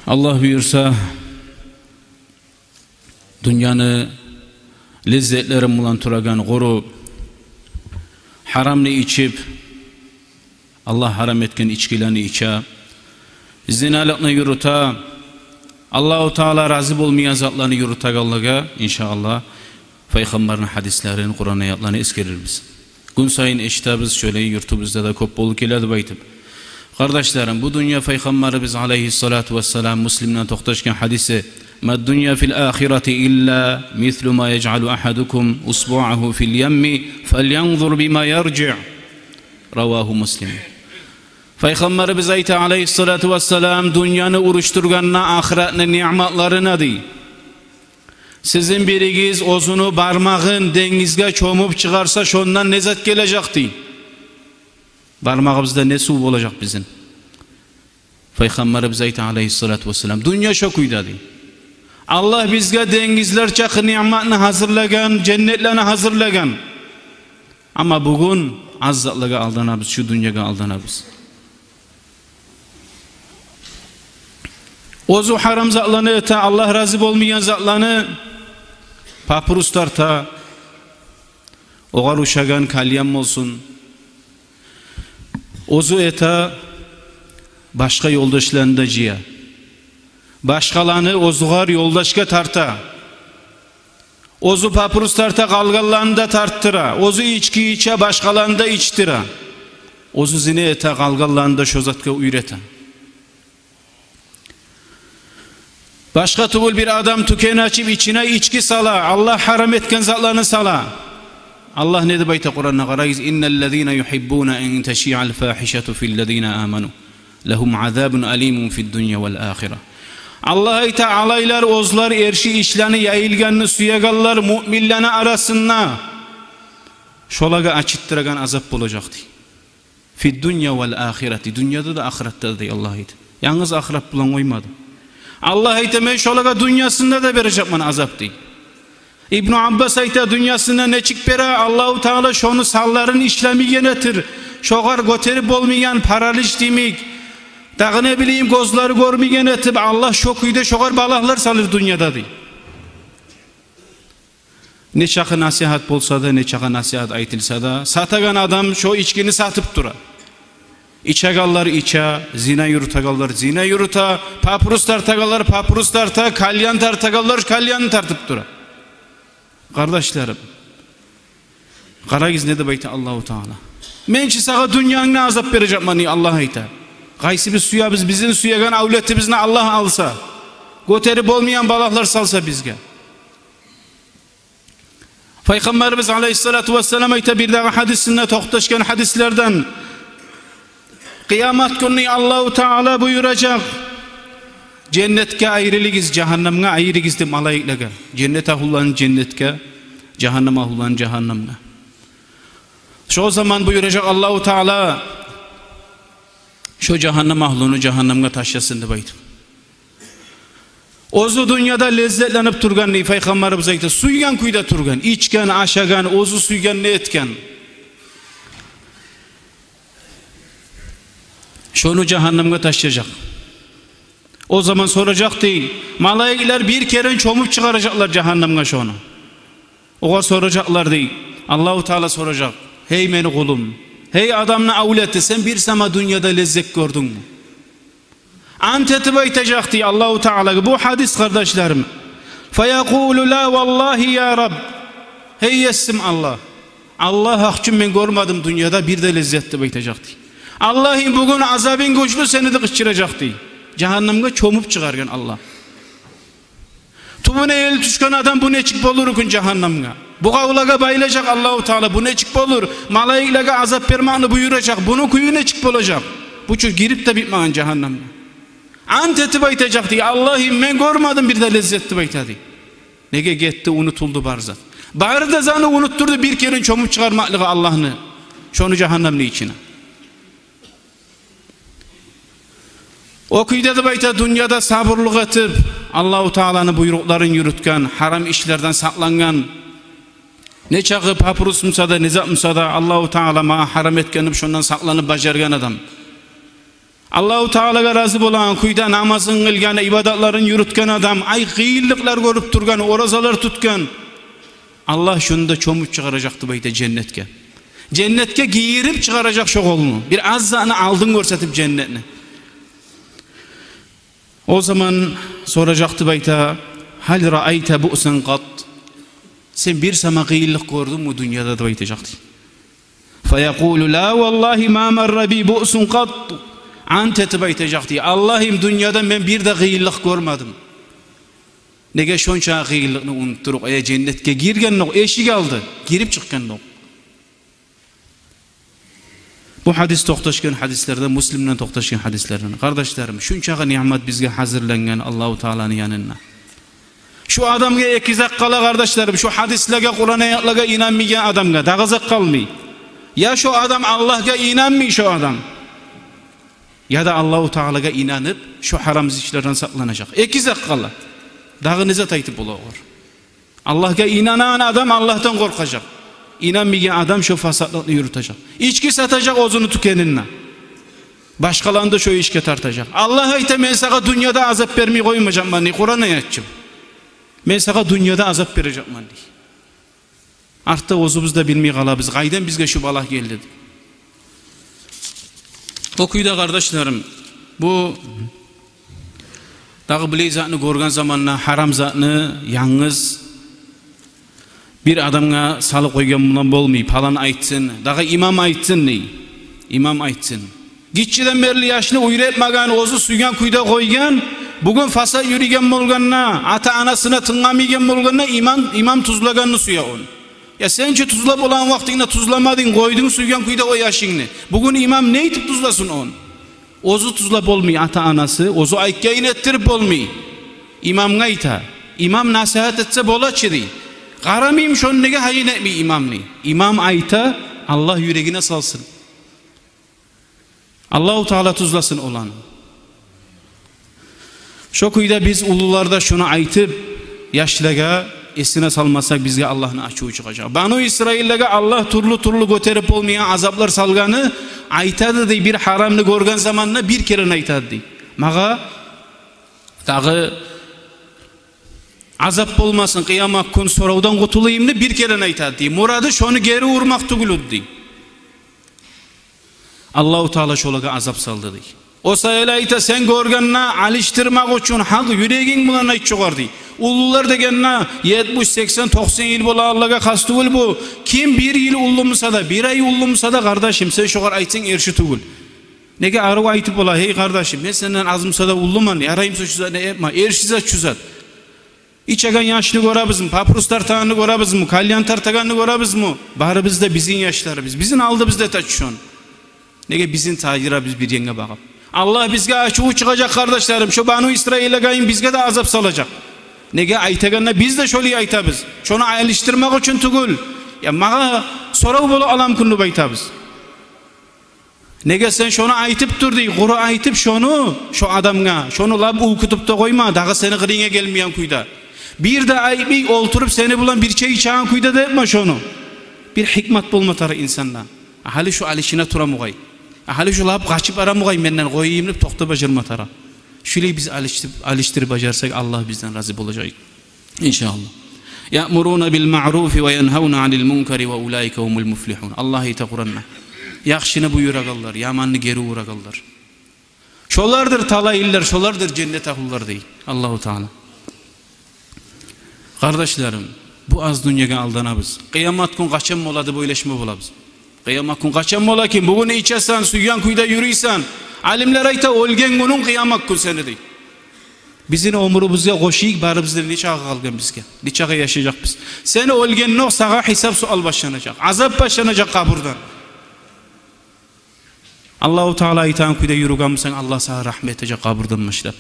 Allah buyursa dünyanı lezzetlerim bulan turagan gorup haramni içip Allah haram etken içkilerini içe zinalıkını yürüte Allah-u Teala razı olmayan zatlarını yürüte Allah'a inşallah Peygamberin hadislerini Kur'an ayetlerini eskeririz. Gün sayın eşitabız şöyle yurtumuzda da köp bolup keledi baytip. Kardeşlerim bu dünya Peygamberimiz aleyhissalatu vesselam Müslim'den toxtaşken hadisi "Ma dünya fil ahireti illa mislu ma yec'alu ahadukum usbu'ahu fil yemmi felyanzur bima yerci'." Ravahu Müslim. Peygamberimiz ayta aleyhissalatu vesselam dünyanı uruşturganına ahiretinin nimetlerine dey. Sizin birigiz ozunu barmağın dengizge çömüp çıkarsa şondan nezat gelecek dey. Barmağımızda ne su olacak bizim? Peygamberimiz ayta aleyhissalatu vesselam dünya şokuyda dey. Allah bizge dengizler çakı nimetini hazırlagan, cennetlerini hazırlagan. Ama bugün az zatlığa aldanabız, şu dünyaya aldanabız. Ozu haram zatlarını ete, Allah razı olmayan zatlarını papyrus tarta, oğar uşagan kalyam olsun. Ozu ete, başka yoldaşlarında ciya. Başkalarını ozuğar yoldaşka tarta. Ozu papyrus tarta kalgallarında tarttıra. Ozu içki içe başkalarında içtira. Ozu zine ete kalgallarında şozatka üyreten. Başka tugul bir adam tükeni açıp içine içki sala. Allah haram etken zatlarını sala. Allah ne de bayta Kur'an'a karayız. İnnellezîne yuhibbûne en teşî'al fâhişetu fillezîne âmenû. Lehum azâbun alîmun fid dünya vel âhire. Allah ayta alaylar ozlar erşi işlerini yayılganını suyagallar müminlerine arasında. Şolaga açıttıragan azap olacaktı. Fid dünya vel âhireti. Dünyada da ahirette de Allah ayta. Yalnız ahiret bulan oymadı. Allah ayta men şolaga dünyasında da verecek bana azap değil. İbn Abbas ayta dünyasında ne çık bere Allah-u Teala şonu salların işlemi genetir. Şoğar göterip olmayan paraliş demek. Dağı ne bileyim gözleri görmeyen etip Allah şokuyda şoğar balaklar salır dünyada değil. Ne çakı nasihat bolsa da ne çakı nasihat aytılsa da satagan adam şu içkini satıp dura. İçegallar içe, zina yürütegallar zina yürüte, papyrus tartagallar papyrus tarta, kalyan tartagallar kalyan tartıp dura. Kardeşlerim, karagiz ne de bayta Allah-u Teala. Mençi sağa dünyanın ne azap verecek mani Allah ayta. Qaysi biz suya bizim suyagan avletimizni Allah alsa, göterip olmayan balaklar salsa bizge. Peygamberimiz aleyhissalatu vesselam ayta bir daha hadisinde toxtaşkan hadislerden kıyamet günü Allah-u Teala buyuracak. Cennetke ayrılığız, cehennemge ayrılığız de malayiklega. Cennet ahullan cennetke, cehennem ahullan cehennemge. Şu zaman buyuracak Allah-u Teala şu cehennem ahlunu cehennemge taşyasın de baytım. Ozu dünyada lezzetlenip turgan ne Peygamberimiz aytı. Suygan kuyda turgan, içken, aşagan, ozu suygan ne etken. Şunu cehennemge taşıyacak. O zaman soracak değil. Malaikler bir kere çomup çıkaracaklar cehennemge şunu. Oğa soracaklar değil. Allah-u Teala soracak. Hey meni kulum. Hey adamına avletti. Sen bir sama dünyada lezzet gördün mü? Anteti baytacak diye Allah-u Teala. Bu hadis kardeşlerim. Feyekulu la vallahi ya Rab. Hey yesim Allah. Allah hakkım ben görmedim dünyada bir de lezzetli baytacak diye. Allah'ın bugün azabın güçlü seni de kışçıracak diye. Cehennemge çomup çıkargen Allah. Tubune el düşkan adam bu ne çık olur cehennemge. Bu kavlaga bayılacak Allah-u Teala bu ne çık olur. Malaiklerge azap vermağını buyuracak. Bunu kuyu ne çık olacak. Bu çocuk girip de bitmeyen cehennemge. Anteti baytacak diye Allah'ım ben görmedim bir de lezzetli bayta diye. Nege gitti unutuldu barzat. Bari da zanı unutturdu bir kere çomup çıkarmaklığı Allah'ını. Şonu cehennemli içine. O kuyda da bayta dünyada sabırlık etip Allah-u Teala'nın buyruklarını yürütken, haram işlerden saklangan, ne çakı papyrus musa da, nizat musa da Allah-u Teala ma haram etkenip şundan saklanıp bacargan adam. Allahu Teala'ga razı bolan, kuyda namazın kılgan, ibadatların yürütken adam, ay kıyıllıklar görüp durgan, orazalar tutkan. Allah şunu da çomut çıkaracaktı bayda cennetke. Cennetke giyirip çıkaracak şu kolunu. Bir azzanı aldın görsetip cennetine. O zaman soracaktı bayta, hal ra'ayte bu'san qat? Sen bir sama kıyıllık gördün mü dünyada da baytacaktı. Feyekulu la vallahi ma marra bi bu'sun qat. Anteti baytacaktı. Allah'ım dünyada ben bir de kıyıllık görmedim. Nege şonça kıyıllıkını unutturuk. Cennetke girgen nok, eşik aldı. Girip çıkkan nok. Bu hadis toxtaşkan hadislerden, Müslim'den toxtaşkan hadislerden. Kardeşlerim, şunçağı nimet bizge hazırlangan Allahu Teala'nın yanına. Şu adamga ekizak kala kardeşlerim, şu hadislerge, Kur'an ayetlerge inanmayan adamga dağızak kalmay. Ya şu adam Allah'a inanmay şu adam. Ya da Allahu Teala'ga inanıp şu haram işlerden saklanacak. Ekizak kala. Dağınıza taytıp olur. Allah'a inanan adam Allah'tan korkacak. İnanmayan adam şu fasatlıkını yürütecek. İçki satacak ozunu tükeninle. Başkalarında şu işke tartacak. Allah ayta men sana dünyada azap vermeyi koymayacağım ben. Kur'an ayetçim. Men sana dünyada azap vereceğim ben. Artık ozumuz da bilmeyi kalabız. Gayden bizge şu balah geldi. Okuyda kardeşlerim. Bu dağı biley zatını görgen zamanla haram zatını yalnız bir adamga salı koygan bundan bolmayıp falan aytsın. Dağı imam aytsın ne? İmam aytsın. Gitçiden berli yaşını uyretmagan, ozu suygan kuyda koygan, bugün fasa yürügen bolganna, ata anasına tıngamıygen bolganna imam tuzlaganını suya on. Ya sence tuzlap olan vaktinde tuzlamadın, koydun suygan kuyda o yaşını. Bugün imam ne itip tuzlasın on? Ozu tuzlap olmuyor ata anası, ozu aykkayın ettirip olmuyor. İmam gayta, imam nasihat etse bola çiri. Qaramıyım şonu nege hayın etmeyi imamni. İmam ayta Allah yüreğine salsın. Allahu Teala tuzlasın olanı. Şu kuyda biz ulularda şunu aytıp yaşlıga esine salmasak bizge Allah'ın açığı çıkacak. Banu İsrail'e Allah turlu göterip olmayan azaplar salganı aytadı dey, bir haramını görgen zamanla bir kere aytadı dey. Mağa dağı azap olmasın, kıyamak kun soravdan kutulayım ne bir kere aytadı dey. Muradı şonu geri vurmak tugulud dey. Allahu Teala şolaga azap saldı dey. O sayılayta sen görgenna alıştırmak için hak yüreğin bulan ayt çoğar dey. Ullular degenna 70, 80, 90 yıl bola Allah'a kastı bu. Kim bir yıl ullumsa da, bir ay ullumsa da kardeşim sen şoğar aytsın erşi tugul. Nege arı aytıp ola, hey kardeşim ben senden azımsa da ulluman, yarayımsa çüzat ne yapma, erşize çüzat. İçagan yaşını görabız mı, paprus tartağını görabız mı, kalyan tartağını görabız mı? Bari bizde bizim yaşlarımız, bizim aldı bizde taçışon. Nege bizim tacira biz bir yenge bakıp. Allah bizge açığı çıkacak kardeşlerim, şu Banu İsrail'e gayın bizge de azap salacak. Nege aytaganna biz de şöyle aytabız. Şonu alıştırmak için tugul. Ya mağa sorav bolu alam kunlu baytabız. Nege sen şonu aytıp durdu. Guru aytıp şonu şu adamga, şonu lab ukutup da koyma. Dağı seni kırığa gelmeyen kuyda. Bir de aybi olturup seni bulan bir şey çağın kuyda da yapma şonu. Bir hikmet bulmatar insandan. Hali şu alışına turamugay. Hali şu lab kaçıp aramugay menden koyayım deyip tokta bacırmatara. Şöyle biz alıştırıp bacarsak Allah bizden razı olacak. İnşallah. Ya'muruna bil ma'ruf ve yenhauna 'anil munkari ve ulaika humul muflihun. Allah ayta Kur'an'da. Yaxşını buyuragallar, yamanını geri uğragallar. Şolardır talayiller, şolardır cennet ahullar dey. Allahu Teala. Kardeşlerim, bu az dünyaga aldanabız. Kıyamet gün kaçan moladı böyleşme bolabız. Kıyamet gün kaçan mola ki bugün içesen, suyan kuyda yürüysen, alimler ayta olgen günün kıyamet gün seni dey. Bizim umurumuzga koşuyuk bari bizden ne çağı kalgan bizge. Ne çağı yaşayacak biz. Seni olgen nok sağa hesap sual başlanacak. Azap başlanacak kaburdan. Allahu Teala aytan kuyda yürügamsan Allah sana rahmet edecek kaburdan başlap.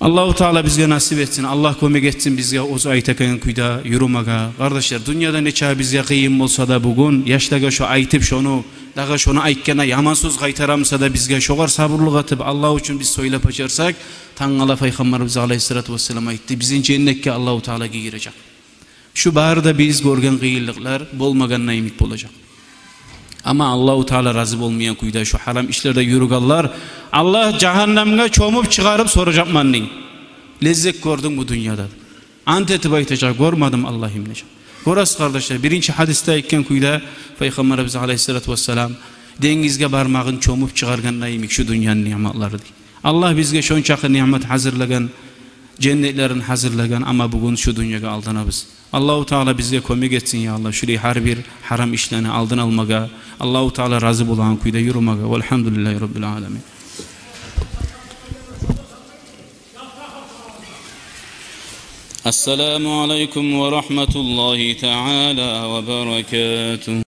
Allahu Teala bizge nasip etsin. Allah kömek etsin bizge ozu aytakan kuyda yürümaga. Kardeşler dünyada ne çağı bizge kıyım olsa da bugün yaşlaga şu aytıp şonu dağa şonu aytkana yaman söz qaytaramsa da bizge şoğar sabırlık atıp Allah için biz soylap açarsak Tangala Peygamberimiz Aleyhissalatu vesselam aytti. Bizim cennetke Allahu Teala girecek. Şu barda biz görgen kıyıllıklar bolmaganına ümit olacak. Ama Allahu Teala razı olmayan kuyda şu haram işlerde yürüganlar Allah cehennemge çomup çıkarıp soracak manni. Lezzet gördün bu dünyada. Ant etip aytacak görmedim Allah'ım necem. Goras kardeşler birinci hadiste iken kuyda Peygamberimiz Aleyhisselatü Vesselam dengizge barmağın çomup çıkargan nayimik şu dünyanın nimetleri. Allah bizge şonçakı nimet hazırlagan, cennetlerin hazırlagan ama bugün şu dünyaya aldanabız. Allahu Teala bizge kömek etsin ya Allah. Şurayı her bir haram işlerini aldın almaga, Allahu Teala razı bulan kuyda yürümaga. Velhamdülillahi Rabbil alemin. Esselamu aleyküm ve rahmetullahi teala ve berekatuhu.